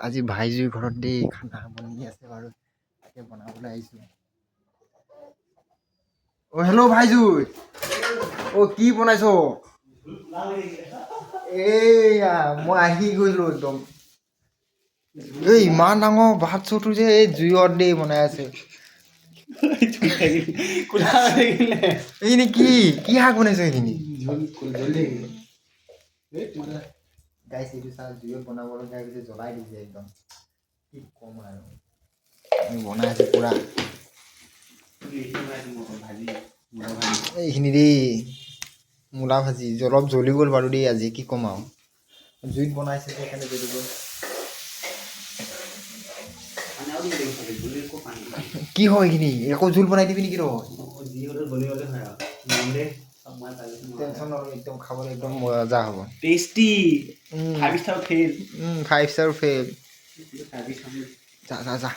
আজি ভাইজুৰ ঘৰত দেই খানা বনি আছে বাৰু তাকে বনাবলৈ আহিছোঁ অ' হেল্ল' ভাইজুৰ অ' কি বনাইছ এইয়া মই আহি গ'লো একদম এই ইমান ডাঙৰ ভাত চৌটো যে এই জুইত দেই বনাই আছে এইখিনি কি শাক বনাইছে এইখিনি গাইছ এইটো চা জুইত বনাবলগীয়া হৈছে জ্বলাই দিছে একদম কি ক'ম আৰু বনাই আছে পুৰা এইখিনি দেই মূলা ভাজি অলপ জ্বলি গ'ল বাৰু দেই আজি কি ক'ম আৰু জুইত বনাইছে সেইকাৰণে জ্বলি গ'ল কি হয় এইখিনি একো জোল বনাই দিবি নেকি টেনচন নল'বি একদম খাবলৈ একদম মজা হ'ব tasty 5 star fail 5 star fail যা